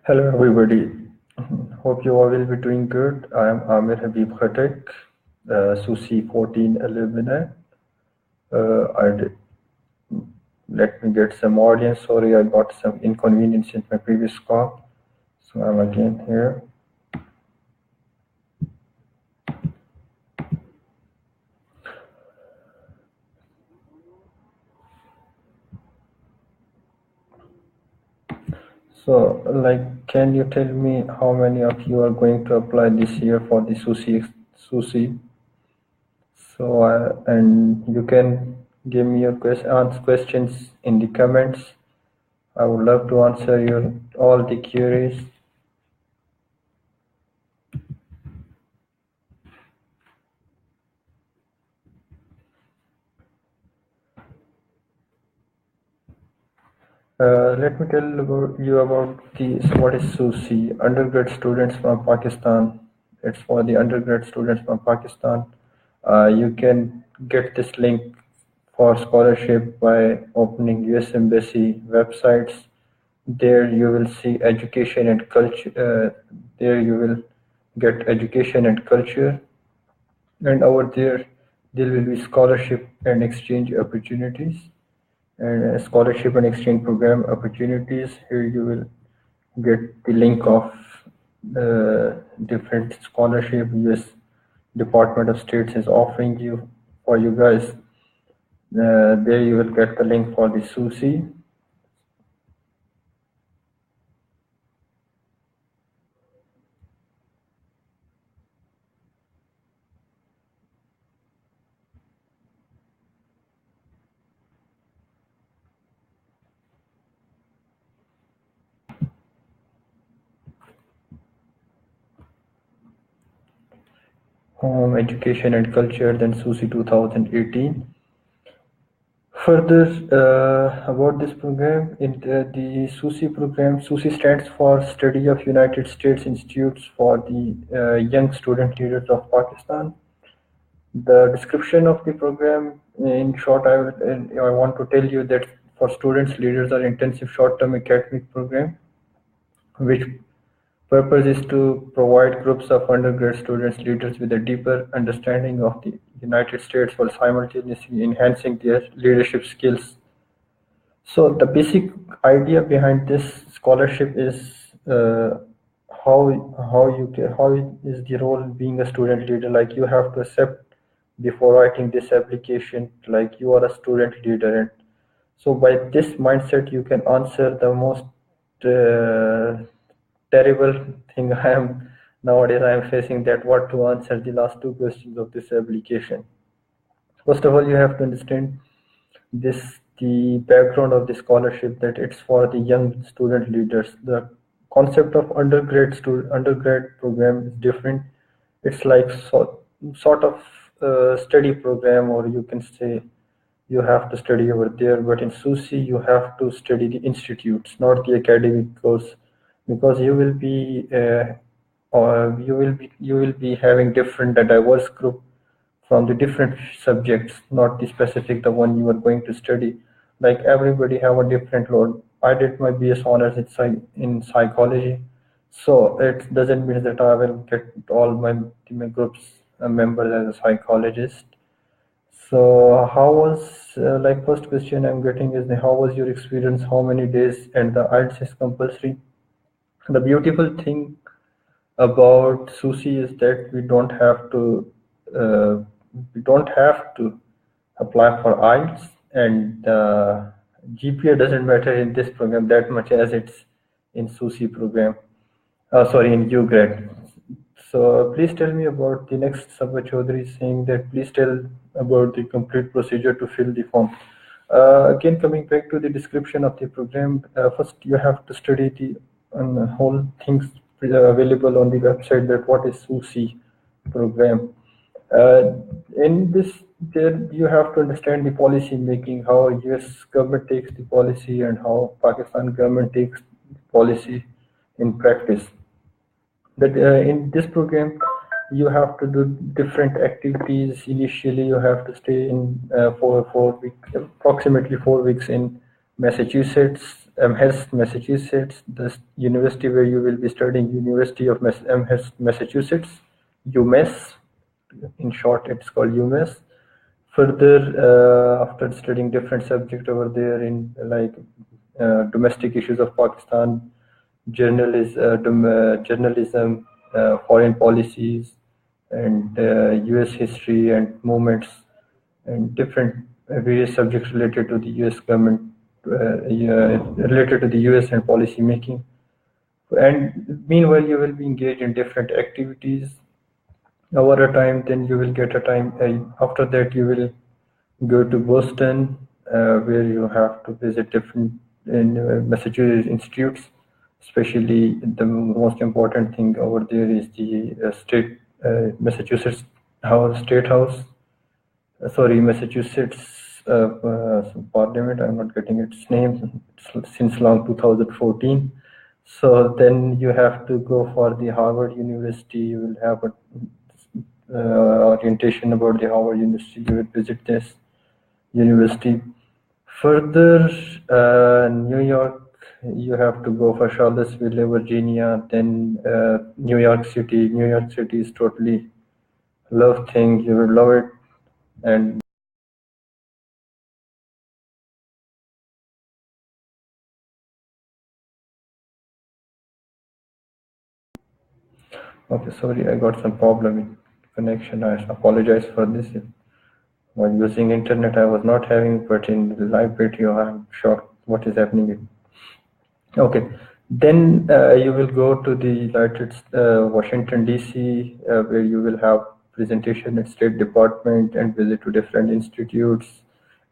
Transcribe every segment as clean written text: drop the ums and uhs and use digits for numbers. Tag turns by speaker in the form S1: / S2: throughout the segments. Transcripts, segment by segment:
S1: Hello everybody. Hope you all will be doing good. I am Aamir Habib Khattak, SUSI 14 alumni. Let me get some audience. Sorry, I got some inconvenience in my previous call. So I'm again here. So, can you tell me how many of you are going to apply this year for the SUSI? So, and you can give me your questions in the comments. I would love to answer your all the queries. Let me tell you about what is SUSI, undergrad students from Pakistan. It's for the undergrad students from Pakistan. You can get this link for scholarship by opening US Embassy websites. There you will see education and culture. There you will get education and culture. And over there will be scholarship and exchange opportunities and scholarship and exchange program opportunities. Here you will get the link of different scholarship US Department of States is offering you for you guys. There you will get the link for the SUSI. Home Education and Culture, then SUSI 2018. Further, about this program, in the SUSI program, SUSI stands for Study of United States Institutes for the Young Student Leaders of Pakistan. The description of the program, in short, I want to tell you that for students, leaders are intensive short-term academic program, which purpose is to provide groups of undergrad students leaders with a deeper understanding of the United States while simultaneously enhancing their leadership skills. So the basic idea behind this scholarship is how is the role being a student leader. Like you have to accept before writing this application, like you are a student leader, and so by this mindset you can answer the most uh, terrible thing I am nowadays I am facing, that what to answer the last two questions of this application. First of all, you have to understand the background of the scholarship, that it's for the young student leaders. The concept of undergrad program is different. It's like sort of study program, or you can say you have to study over there. But in SUSI, you have to study the institutes, not the academic course, because you will be having different a diverse group from the different subjects, not the specific the one you are going to study. Like everybody have a different load. I did my BS honors in psychology, so it doesn't mean that I will get all my group's members as a psychologist. So how was first question I'm getting is how was your experience? How many days? And the IELTS is compulsory. The beautiful thing about SUSI is that uh, we don't have to apply for IELTS, and GPA doesn't matter in this program that much as it's in SUSI program. Sorry, in UGRAD. So please tell me about the next. Sabha Chaudhary is saying that please tell about the complete procedure to fill the form. Again, coming back to the description of the program, first you have to study the whole things available on the website, that what is SUSI program. Uh, in this, there you have to understand the policy making, how US government takes the policy and how Pakistan government takes the policy in practice. That in this program you have to do different activities. Initially you have to stay in for 4 weeks, approximately 4 weeks in Massachusetts. Amherst, Massachusetts. The university where you will be studying, University of Amherst, Massachusetts, UMass. In short, it's called UMass. Further, after studying different subjects over there in like domestic issues of Pakistan, journalism, foreign policies, and U.S. history and movements, and different various subjects related to the U.S. government, related to the U.S. and policy making. And meanwhile, you will be engaged in different activities over a time. Then you will get a time. After that, you will go to Boston, where you have to visit different Massachusetts institutes. Especially the most important thing over there is the state Massachusetts House, State House. Massachusetts Parliament. I'm not getting its name since long 2014. So then you have to go for the Harvard University. You will have a orientation about the Harvard University. You will visit this university. Further, New York, you have to go for Charlottesville, Virginia, then New York City. New York City is totally love thing. You will love it. And okay, sorry, I got some problem with connection. I apologize for this. While using internet, I was not having, but in the live video, I'm shocked what is happening. Okay, then you will go to the United Washington DC, where you will have presentation at State Department and visit to different institutes.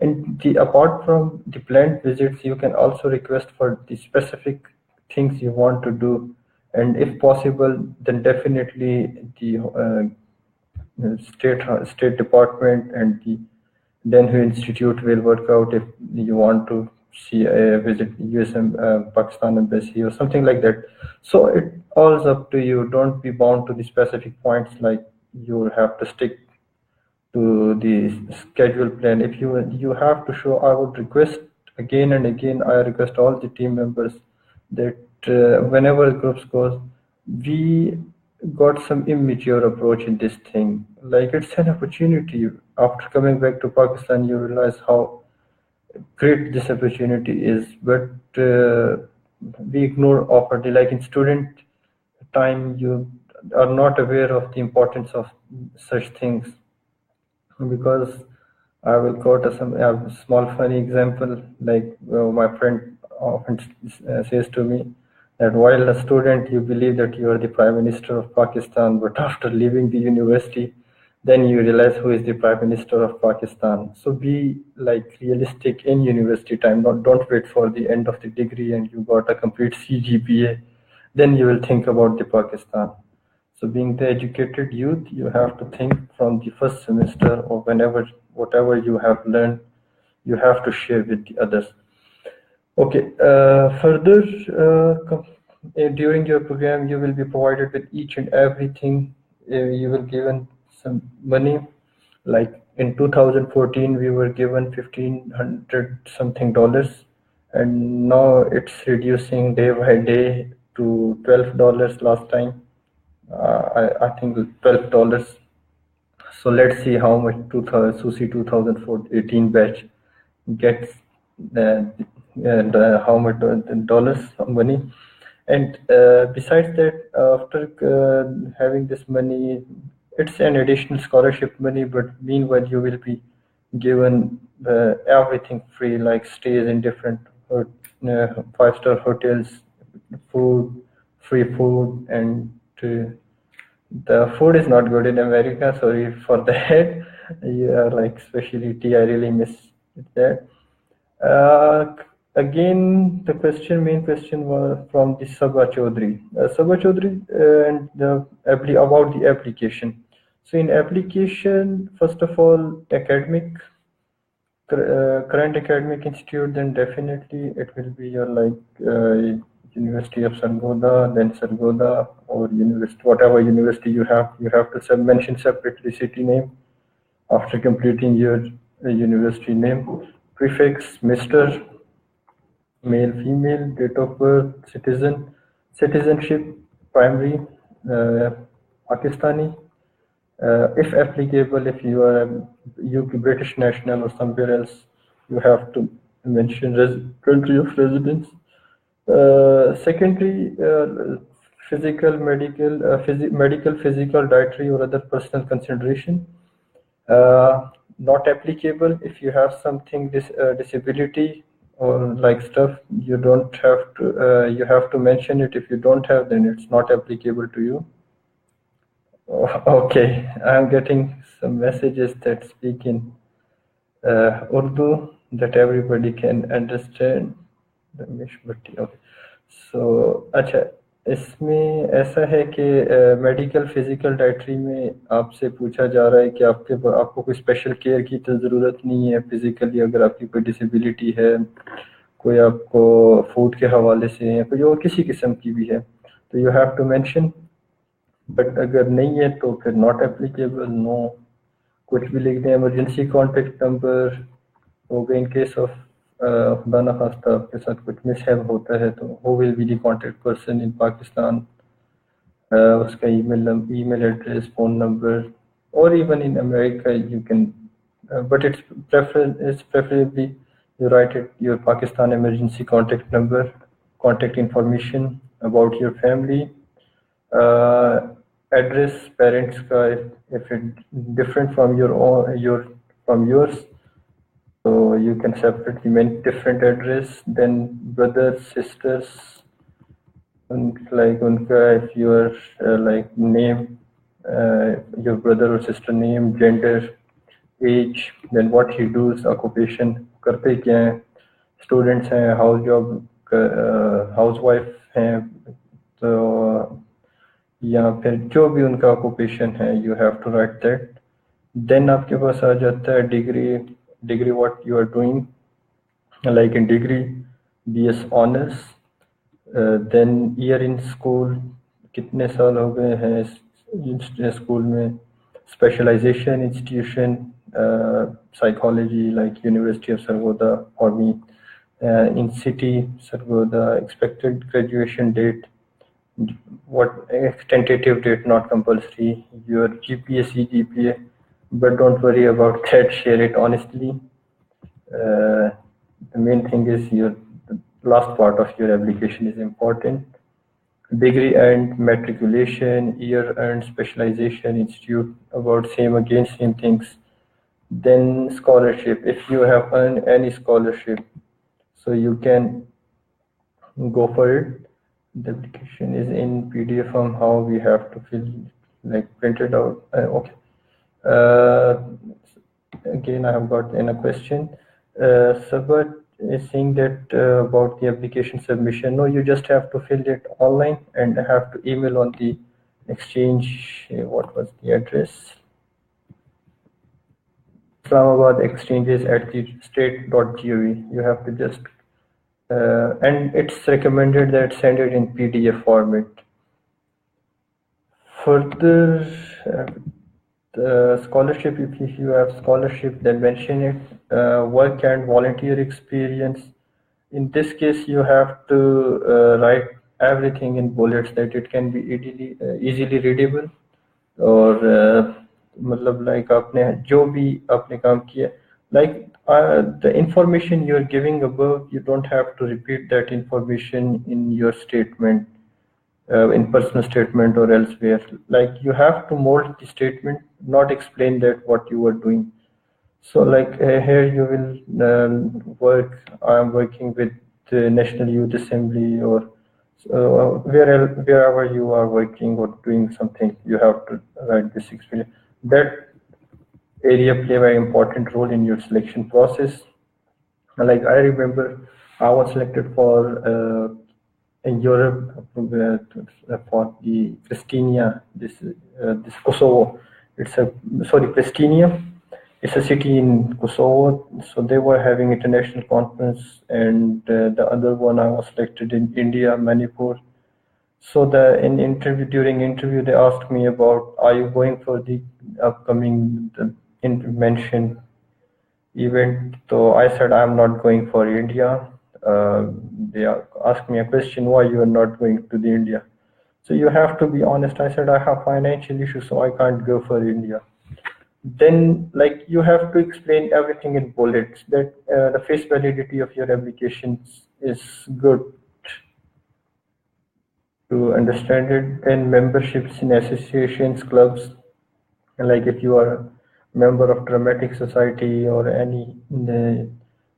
S1: And apart from the planned visits, you can also request for the specific things you want to do. And if possible, then definitely the State Department and the Denhu Institute will work out if you want to see visit US Pakistan embassy or something like that. So it all is up to you. Don't be bound to the specific points, like you will have to stick to the schedule plan. If you have to show, I would request again and again, I request all the team members that whenever groups goes, we got some immature approach in this thing. Like, it's an opportunity. After coming back to Pakistan, you realize how great this opportunity is, but we ignore opportunity. Like in student time, you are not aware of the importance of such things. Because I will quote a small funny example. Like my friend often says to me that while a student, you believe that you are the Prime Minister of Pakistan, but after leaving the university, then you realize who is the Prime Minister of Pakistan. So be like realistic in university time. Don't wait for the end of the degree and you got a complete CGPA. Then you will think about the Pakistan. So being the educated youth, you have to think from the first semester or whatever you have learned, you have to share with the others. Okay, further, during your program, you will be provided with each and everything. You will given some money. Like in 2014, we were given $1,500 something, and now it's reducing day by day to $12 last time. I think $12. So let's see how much SUSI 2018 batch gets, and how much dollars money. And besides that, after having this money, it's an additional scholarship money, but meanwhile you will be given everything free, like stays in different 5-star hotels, free food, and the food is not good in America. Sorry for that. Yeah, like specialty, I really miss that. Again, the main question was from the Sabha Chaudhary. Sabha Chaudhary and about the application. So in application, first of all, current academic institute, then definitely it will be your University of Sargodha, then Sargodha, or university, whatever university you have to mention separately city name after completing your university name, prefix, Mr. male, female, date of birth, citizenship, primary, Pakistani. If applicable, if you are a UK British national or somewhere else, you have to mention country of residence. Secondary, physical, medical, physical, dietary, or other personal consideration. Not applicable if you have something disability or like stuff. You don't have to. You have to mention it. If you don't have, then it's not applicable to you. Okay, I'm getting some messages that speak in Urdu that everybody can understand. Ramesh Bhatti okay so अच्छा इसमें ऐसा है कि medical physical dietary में आपसे पूछा जा रहा है कि आपको कोई स्पेशल केयर की तो ज़रूरत नहीं है फिजिकली अगर आपकी कोई डिसेबिलिटी है कोई आपको फूड के हवाले से या कोई और किसी किस्म की भी है तो you have to mention but अगर नहीं है तो फिर नॉट एप्लीकेबल नो कुछ भी लिख दें इमरजेंसी कॉन्टेक्ट नंबर हो गए इन केस ऑफ खुदा न खास्ता आपके साथ कुछ मिसहैप होता है तो who will be the contact person in Pakistan उसका ईमेल एड्रेस फोन नंबर और even in America you can but it's preferably you write it your Pakistan emergency contact number contact information about your family address parents ka if it different from from yours so you can separately mention different address then brothers sisters like unka if your like name your brother or sister name gender age then what he does occupation करते क्या हैं students हैं house job housewife हैं तो या फिर जो भी उनका ऑक्यूपेशन है you have to write that then आपके पास आ जाता है degree what you are doing like in degree BS honours then year in school कितने साल हो गए हैं स्कूल में specialisation institution psychology like University of Sargodha for me in city Sargodha expected graduation date what tentative date not compulsory your GPA CGPA but don't worry about that share it honestly the main thing is your the last part of your application is important degree earned matriculation year earned specialization institute about same things then scholarship if you have earned any scholarship so you can go for it the application is in PDF form how we have to fill like print it out okay again I have got in a question Sabat is saying that about the application submission no you just have to fill it online and have to email on the exchange what was the address Islamabad exchanges at the state.gov. You have to just, and it's recommended that send it in PDF format. Further, the scholarship, if you have scholarship, then mention it. Work and volunteer experience. In this case, you have to write everything in bullets that it can be easily readable or मतलब like आपने जो भी आपने काम किया like the information you are giving above you don't have to repeat that information in your statement in personal statement or elsewhere like you have to mold the statement not explain that what you are doing so like here you will work I am working with the National Youth Assembly or wherever you are working or doing something you have to write this experience that area play a very important role in your selection process. Like I remember, I was selected for in Europe for the Pristina. This Kosovo. It's Pristina. It's a city in Kosovo. So they were having international conference, and the other one I was selected in India, Manipur. So during interview they asked me about are you going for the upcoming mentioned event. So I said I'm not going for India. they ask me a question, why you are not going to the India? So you have to be honest. I said I have financial issues, so I can't go for India. Then like you have to explain everything in bullets that the face validity of your applications is good to understand it. Then memberships in associations, clubs, like if you are a member of dramatic society or any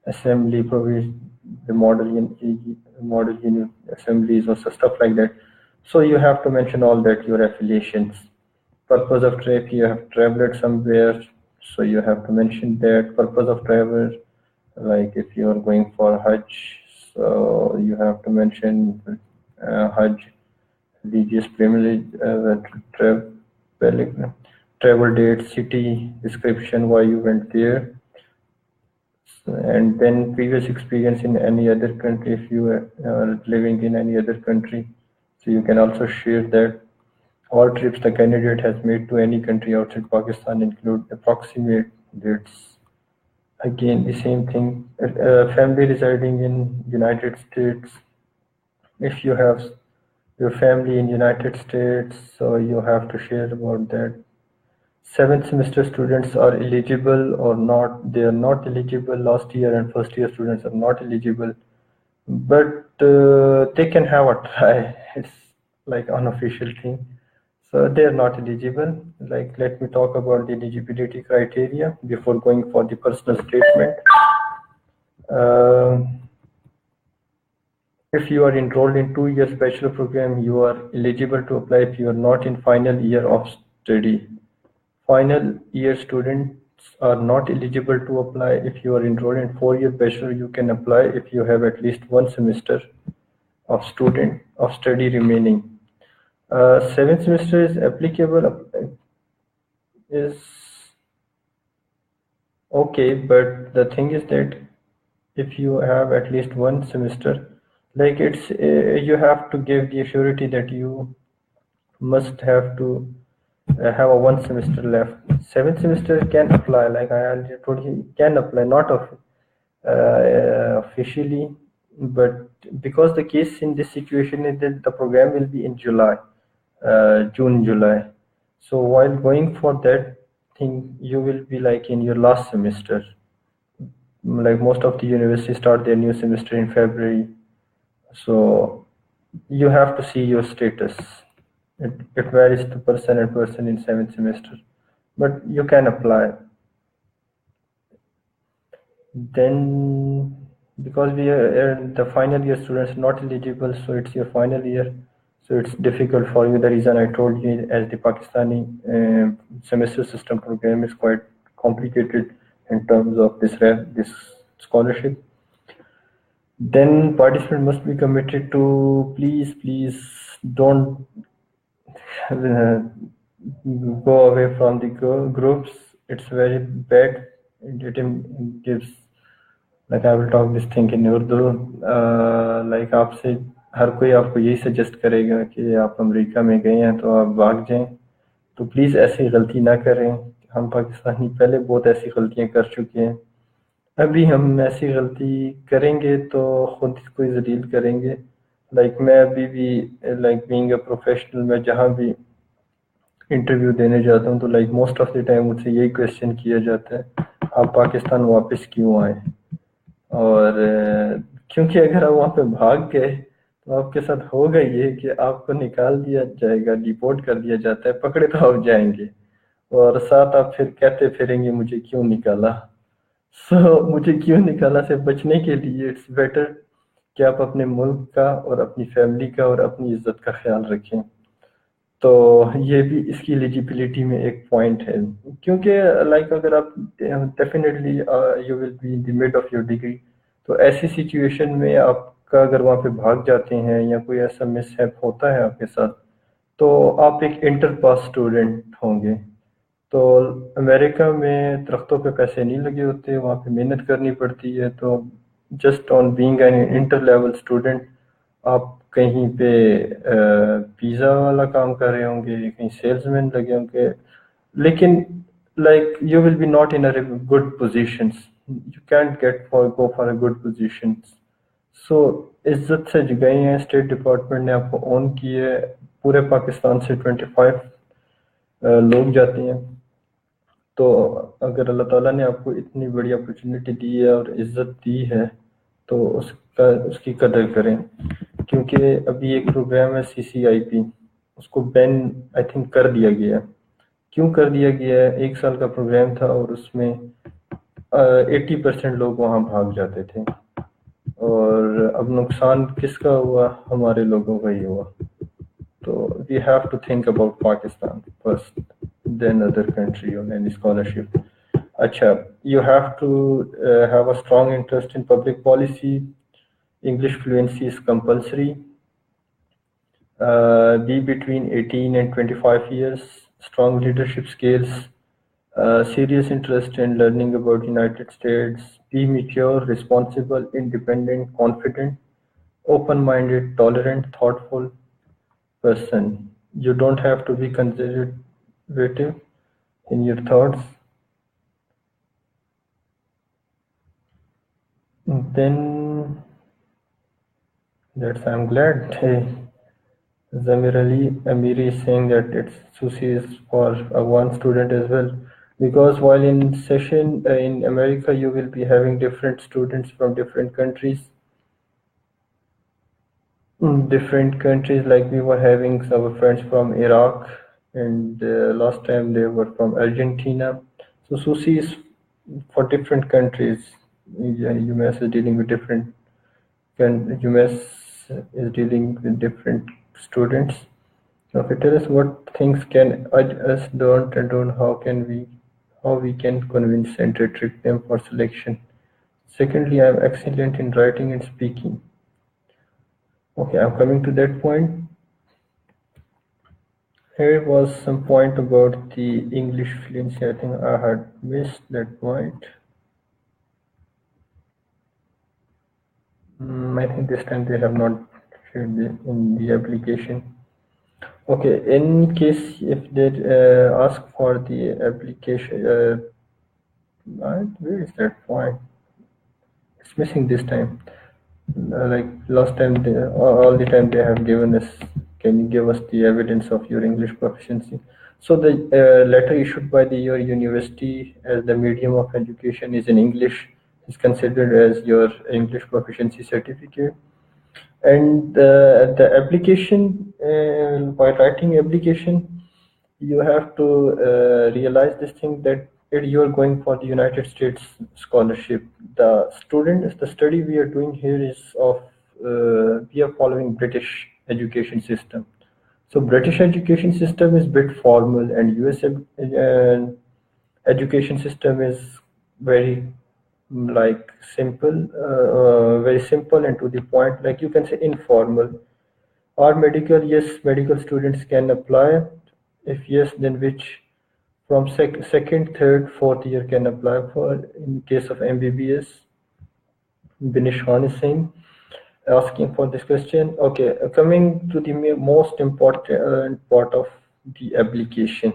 S1: assembly provision, the model unit assemblies or stuff like that. So you have to mention all that, your affiliations. Purpose of trip, you have traveled somewhere, so you have to mention that. Purpose of travel, like if you are going for Hajj, so you have to mention Hajj, religious privilege, travel date, city description, why you went there, and then previous experience in any other country if you are living in any other country. So you can also share that. All trips the candidate has made to any country outside Pakistan include approximate dates. Again, the same thing. Family residing in United States. If you have your family in United States, so you have to share about that. Seventh semester students are eligible or not. They are not eligible. Last year and first year students are not eligible, but they can have a try. It's like unofficial thing. So they are not eligible. Like let me talk about the Dgp Duty criteria before going for the personal statement. If you are enrolled in 2 years bachelor program, you are eligible to apply if you are not in final year of study. Final year students are not eligible to apply. If you are enrolled in 4-year bachelor, you can apply if you have at least 1 semester of study remaining. 7th semester is applicable, is okay, but the thing is that if you have at least 1 semester, like it's you have to give the surety that you must have to have a 1 semester left. 7th semester can apply, like I already told you, can apply, not officially, but because the case in this situation is that the program will be in July, June, July. So while going for that thing, you will be like in your last semester. Like most of the universities start their new semester in February. So you have to see your status. It varies to person and person in 7th semester, but you can apply. Then because we are the final year students not eligible, so it's your final year, so it's difficult for you. The reason I told you, as the Pakistani semester system program is quite complicated in terms of this scholarship. Then participant must be committed to, please don't go away from the groups. It's very bad. It gives, like I will talk this thing in Urdu, like आपसे हर कोई आपको यही suggest करेगा कि आप America में गए हैं तो आप भाग जाएं, तो प्लीज़ ऐसी गलती ना करें. हम पाकिस्तानी पहले बहुत ऐसी गलतियां कर चुके हैं, अभी हम ऐसी गलती करेंगे तो खुद को ही जलील करेंगे. लाइक मैं अभी भी लाइक बीइंग अ प्रोफेशनल, मैं जहाँ भी इंटरव्यू देने जाता हूँ तो like most of the time मुझसे यही क्वेश्चन किया जाता है, आप पाकिस्तान वापस क्यों आए. और क्योंकि अगर आप वहाँ पे भाग गए तो आपके साथ होगा ये कि आपको निकाल दिया जाएगा, डिपोर्ट कर दिया जाता है, पकड़े तो आप जाएंगे और साथ आप फिर कहते फिरेंगे मुझे क्यों निकाला. मुझे क्यों निकाला से बचने के लिए इट्स बेटर कि आप अपने मुल्क का और अपनी फैमिली का और अपनी इज्जत का ख्याल रखें. तो ये भी इसकी एलिजिबिलिटी में एक पॉइंट है, क्योंकि लाइक अगर आप definitely you will be in the mid of your degree, तो ऐसी सिचुएशन में आपका अगर वहाँ पे भाग जाते हैं या कोई ऐसा मिसहैप होता है आपके साथ, तो आप एक इंटर पास स्टूडेंट होंगे. तो अमेरिका में दरख्तों पे पैसे नहीं लगे होते, वहाँ पे मेहनत करनी पड़ती है. तो just on being an inter level student आप कहीं पे पिज़्ज़ा वाला काम कर रहे होंगे, कहीं सेल्समैन लगे होंगे, लेकिन like you will be not in a good positions, you can't go for a good positions. सो इज्जत से गए हैं, स्टेट डिपार्टमेंट ने आपको ऑन किए है, पूरे पाकिस्तान से 25 लोग जाते हैं। तो अगर अल्लाह ताला ने आपको इतनी बड़ी अपॉर्चुनिटी दी है और इज्जत दी है तो उसकी कदर करें। क्योंकि अभी एक प्रोग्राम है CCIP, उसको बैन आई थिंक कर दिया गया है। क्यों कर दिया गया है? 1 साल का प्रोग्राम था और उसमें 80% लोग वहाँ भाग जाते थे, और अब नुकसान किसका हुआ? हमारे लोगों का ही हुआ। तो we have to think about Pakistan first, then other country on any scholarship. अच्छा, you have to have a strong interest in public policy. English fluency is compulsory. Be between 18 and 25 years. Strong leadership skills. Serious interest in learning about United States. Be mature, responsible, independent, confident, open-minded, tolerant, thoughtful person. You don't have to be conservative in your thoughts. Then that's I'm glad. Hey, Zamir Ali Amiri is saying that it's SUSI is for one student as well, because while in session in America you will be having different students from different countries. Different countries, like we were having some friends from Iraq, and last time they were from Argentina. So SUSI is for different countries. Yeah, UMass is dealing with different UMass is dealing with different students. So if you tell us what things can us don't and don't, how we can convince and trick them for selection. Secondly, I am excellent in writing and speaking. Okay, I'm coming to that point. Here was some point about the English fluency. I think I had missed that point. I think this time they have not shared in the application. Okay, in case if they ask for the application, where is that point? It's missing this time. Like last time, all the time they have given us, can you give us the evidence of your English proficiency? So the letter issued by your university as the medium of education is in English is considered as your English proficiency certificate. And the application, by writing application, you have to realize this thing that you are going for the United States scholarship. The study we are doing here is of we are following British education system. So British education system is bit formal, and US education system is very like simple, very simple and to the point. Like you can say informal. Or medical, yes, medical students can apply. If yes, then which from second, third, fourth year can apply for. In case of MBBS, Binish Khan is saying, asking for this question. Okay, coming to the most important part of the application,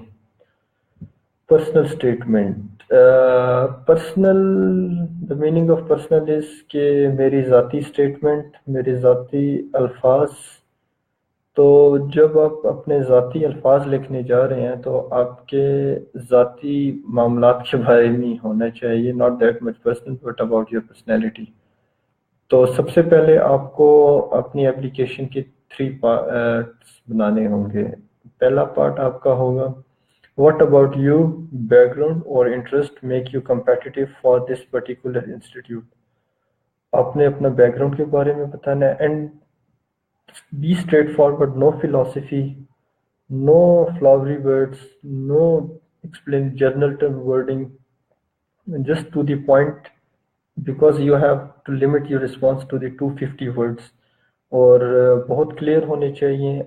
S1: personal statement. Personal, the meaning of personal is कि मेरी ज़ाती statement, मेरी ज़ाती अल्फाज। तो जब आप अपने ज़ाती अल्फाज लिखने जा रहे हैं तो आपके ज़ाती मामलात के बारे में ही होना चाहिए, not that much personal but about your personality. तो सबसे पहले आपको अपनी एप्लीकेशन के 3 पार्ट्स बनाने होंगे। पहला पार्ट आपका होगा व्हाट अबाउट यू, बैकग्राउंड और interest make you competitive for this particular institute. आपने अपना बैकग्राउंड के बारे में बताना है, and be straightforward, no philosophy, no flowery words, no explain journal term wording, just to the point, because you have to limit your response to the 250 words. और बहुत clear होने चाहिए।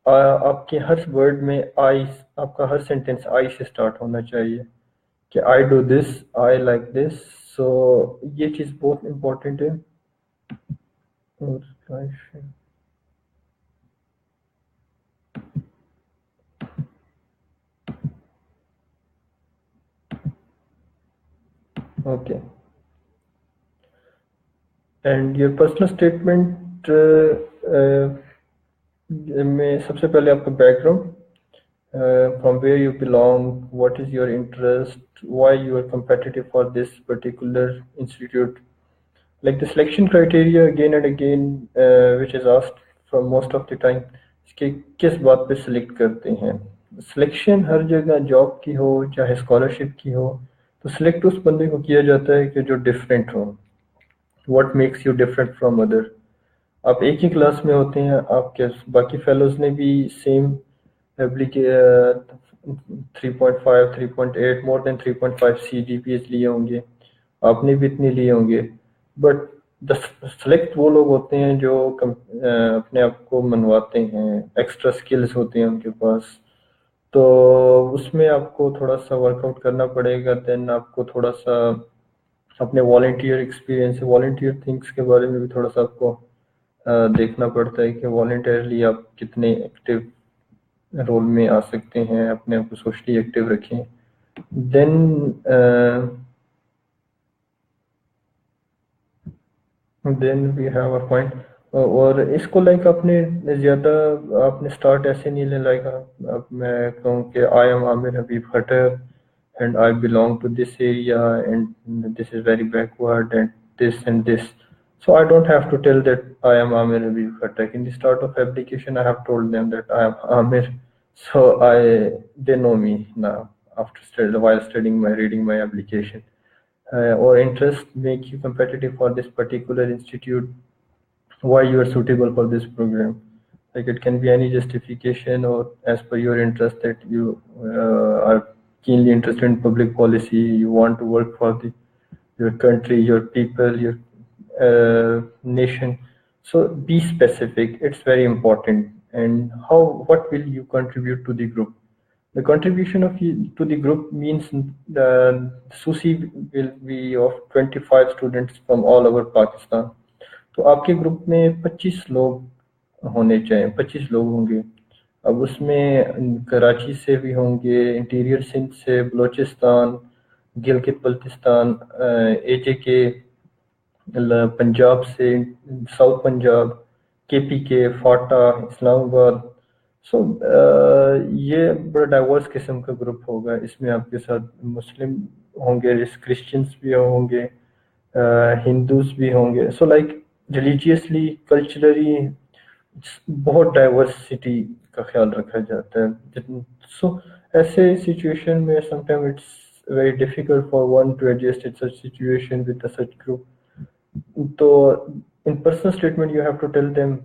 S1: आपके हर वर्ड में आई, आपका हर सेंटेंस आई से start होना चाहिए कि I do this, I like this. So ये चीज़ बहुत इम्पोर्टेंट है। Okay, And your personal statement में सबसे पहले आपका background, from where you belong, what is your interest, why you are competitive for this particular institute. Like the selection criteria again and again, which is asked from most of the time, कि किस बात पे select करते हैं. Selection हर जगह job की हो चाहे स्कॉलरशिप की हो, तो select उस बंदे को किया जाता है कि जो different हो. What makes you different from other? आप एक ही क्लास में होते हैं, आपके बाकी फेलोज ने भी सेम एप्लीके 3.5 3.8 मोर देन 3.5 CGPAs लिए होंगे, आपने भी इतने लिए होंगे, बट द सेलेक्ट वो लोग होते हैं जो अपने आप को मनवाते हैं, एक्स्ट्रा स्किल्स होते हैं उनके पास, तो उसमें आपको थोड़ा सा वर्कआउट करना पड़ेगा. देन आपको थोड़ा सा अपने वॉलंटियर एक्सपीरियंस, वॉलंटियर थिंग्स के बारे में भी थोड़ा सा आपको देखना पड़ता है कि वॉलंटियरली आप कितने एक्टिव रोल में आ सकते हैं, अपने आप को सोशली एक्टिव रखें. Then we have a point. और इसको लाइक आपने ज़्यादा आपने स्टार्ट ऐसे नहीं ले, लाइक अब मैं कहूँ कि I am Aamir Habib Khattak and I belong to this area and this is very backward and this and this. So I don't have to tell that I am Aamir Habib Khattak. In the start of application, I have told them that I am Aamir. So they know me now after while studying reading my application. Or interest make you competitive for this particular institute. Why you are suitable for this program? Like it can be any justification or as per your interest that you are keenly interested in public policy, you want to work for your country, your people, your nation. So be specific, it's very important. And what will you contribute to the group? The contribution of you to the group means the SUSI will be of 25 students from all over Pakistan. तो आपके group में 25 लोग होने चाहिए, 25 लोग होंगे. अब उसमें कराची से भी होंगे, इंटीरियर सिंध से, बलोचिस्तान, गिलगित बल्तिस्तान, AJK, पंजाब से, साउथ पंजाब, KPK, फाटा, इस्लामाबाद. सो ये बड़ा डाइवर्स किस्म का ग्रुप होगा. इसमें आपके साथ मुस्लिम होंगे, क्रिश्चियंस भी होंगे, हिंदूज भी होंगे. सो लाइक रिलीजियसली, कल्चरली बहुत डाइवर्सिटी का ख्याल रखा जाता है. सो ऐसे सिचुएशन में sometime it's very difficult for one to adjust in such situation with such group. तो in personal statement you have to tell them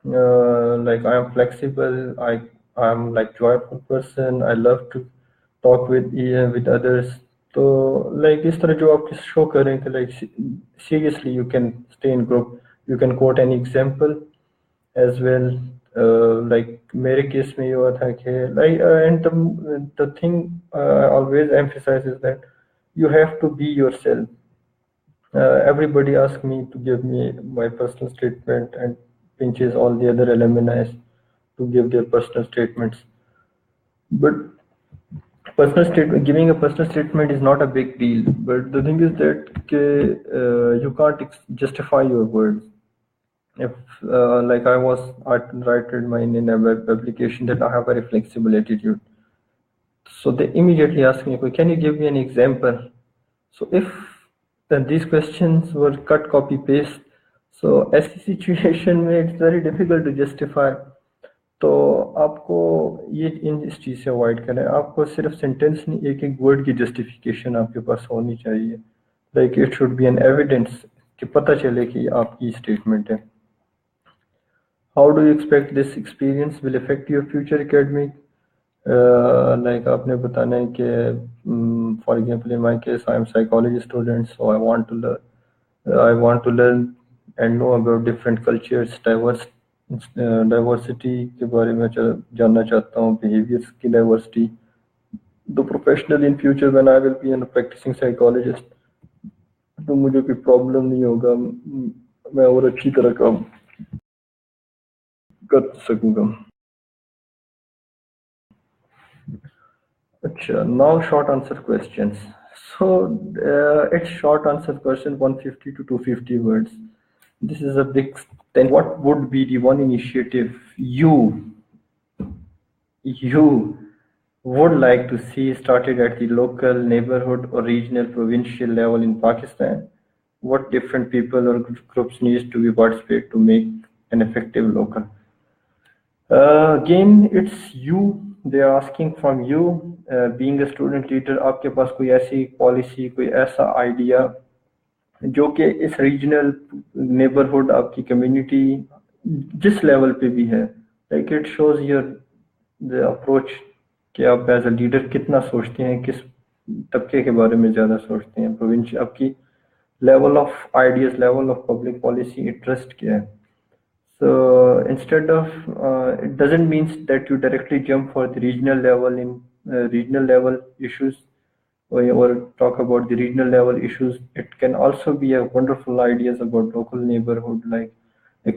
S1: like I am flexible, I am like joyful person, I love to talk with others. तो like इस तरह जो आप show करें कि like seriously you can stay in group, you can quote any example as well. Like मेरे case में ये हुआ था कि like and the thing I always emphasize is that you have to be yourself. Everybody asks me to give me my personal statement and pinches all the other alumni to give their personal statements. But giving a personal statement is not a big deal. But the thing is that you can't justify your words. If like I written mine in a web application that I have a very flexible attitude. So they immediately ask me, can you give me an example? So if then these questions were cut, copy, paste, so ऐसी situation में it's very difficult to justify. तो आपको ये इस चीज़ से avoid करें. आपको सिर्फ सेंटेंस नहीं, एक एक वर्ड की जस्टिफिकेशन आपके पास होनी चाहिए. Like it should be an evidence कि पता चले कि आपकी स्टेटमेंट है. How do you expect this experience will affect your future academic? Like आपने बताना है कि for example in my case I am psychology student, so I want to learn and know about different cultures, diversity के बारे में जानना चाहता हूँ, behaviors की diversity. तो professionally in future when I will be a practicing psychologist, तो मुझे कोई problem नहीं होगा, मैं और अच्छी तरह काम कर सकूँगा. अच्छा, now short answer questions. So it's short answer question 150 to 250 words. This is a big. Then what would be the one initiative you would like to see started at the local, neighborhood, or regional, provincial level in Pakistan? What different people or groups needs to be participate to make an effective local? Again, it's you. They are asking from you. Being a student leader, आपके पास कोई ऐसी policy, कोई ऐसा idea जो कि इस regional neighbourhood आपकी community जिस लेवल पे भी है, like it shows your the approach कि आप एज अ लीडर कितना सोचते हैं, किस तबके के बारे में ज़्यादा सोचते हैं, प्रोविंस आपकी level of ideas, level of public policy interest क्या है. So instead of it doesn't mean that you directly jump for the regional level in regional level issues, or talk about the regional level issues. It can also be a wonderful ideas about local neighborhood, like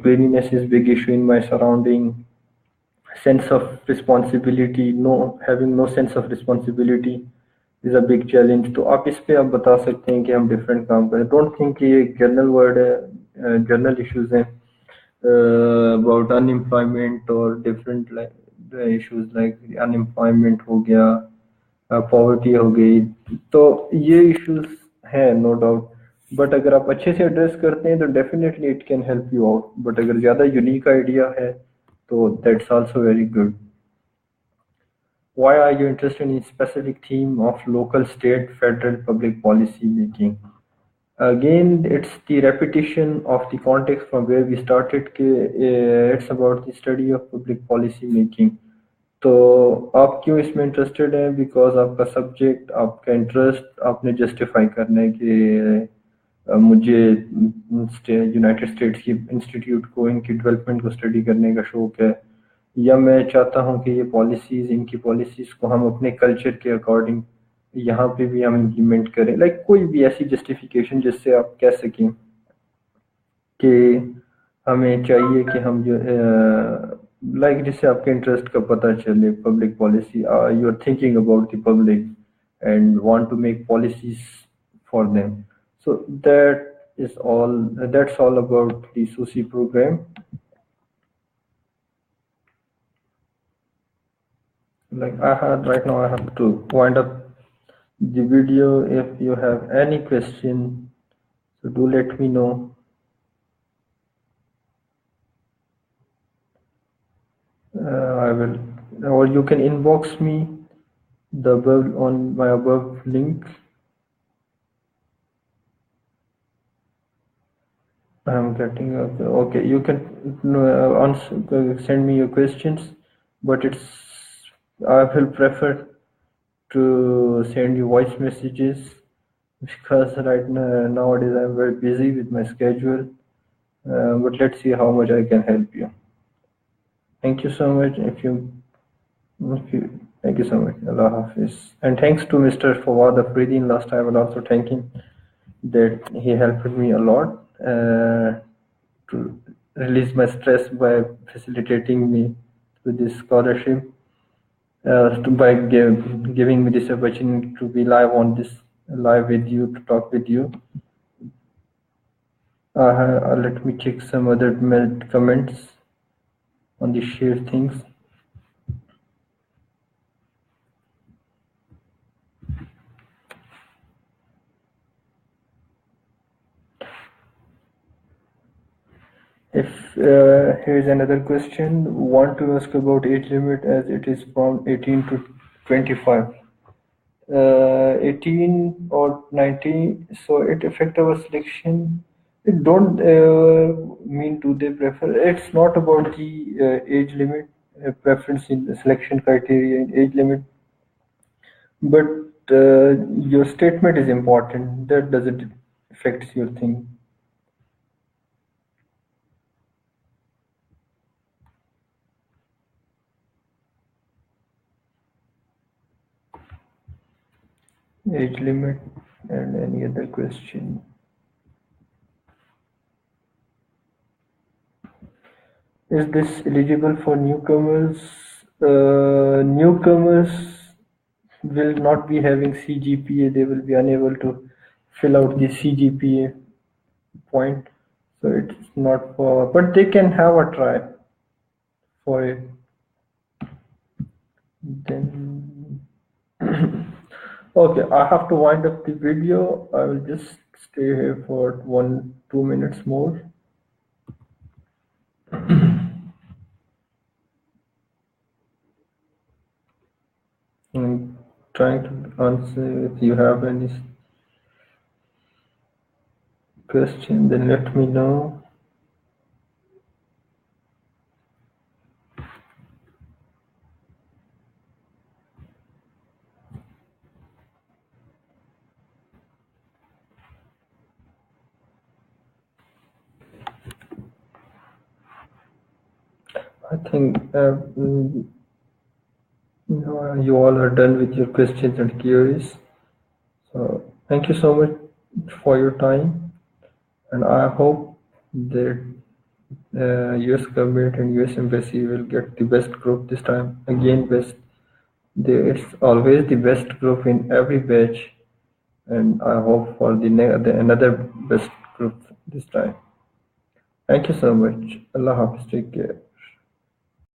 S1: cleanliness is big issue in my surrounding, sense of responsibility, no having no sense of responsibility is a big challenge. तो आप इस पे आप बता सकते हैं कि हम डिफरेंट काम करें. डोंट थिंक कि ये जनरल वर्ड है, जनरल इश्यूज हैं about unemployment or different like the issues like unemployment हो गया, पॉवर्टी हो गई, तो ये इश्यूज हैं नो डाउट. बट अगर आप अच्छे से एड्रेस करते हैं तो definitely it can help you out. But अगर ज़्यादा यूनिक आइडिया है तो that's also very good. Why are you interested in specific theme of local, state, federal public policy making? Again, it's the repetition of the context from where we started. It's about the study of public policy making. तो आप क्यों इसमें interested हैं? Because आपका subject, आपका interest आपने justify करना है कि मुझे यूनाइटेड स्टेट्स की इंस्टीट्यूट को, इनकी डेवलपमेंट को स्टडी करने का शौक है, या मैं चाहता हूँ कि ये पॉलिसीज, इनकी पॉलिसीज को हम अपने कल्चर के अकॉर्डिंग यहाँ पे भी हम इम्प्लीमेंट करें. लाइक कोई भी ऐसी जस्टिफिकेशन जिससे आप कह सकें कि हमें चाहिए कि हम जो लाइक जिससे आपके इंटरेस्ट का पता चले. Public policy, you are thinking about the public and want to make policies for them. So that's all about the SUSI program. Like right now I have to wind up the video. If you have any question, so do let me know. I will, or you can inbox me on my above link. I'm getting okay. You can send me your questions, but I will prefer to send you voice messages because right now nowadays I'm very busy with my schedule. But let's see how much I can help you. Thank you so much. Thank you so much. Allah Hafiz. And thanks to Mr. Fawad Afridin. Last time I will also thank him that he helped me a lot to release my stress by facilitating me with this scholarship, by giving me this opportunity to be live with you, to talk with you. Let me check some other comments on the share things. If here's another question, want to ask about age limit as it is from 18 to 25. 18 or 19, so it affect our selection. It don't mean do they prefer. It's not about the age limit, preference in the selection criteria in age limit, but your statement is important. That doesn't affect your thing. Age limit and any other question. Is this eligible for newcomers? Newcomers will not be having CGPA. They will be unable to fill out the CGPA point. So it's not for, but they can have a try for it. Then, okay, I have to wind up the video. I will just stay here for 1-2 minutes more. I'm trying to answer. If you have any question, then let me know. I think you all are done with your questions and queries. So thank you so much for your time, and I hope that US government and US embassy will get the best group this time. Again, best. It's always the best group in every batch, and I hope for the another best group this time. Thank you so much. Allah Hafiz. Take care.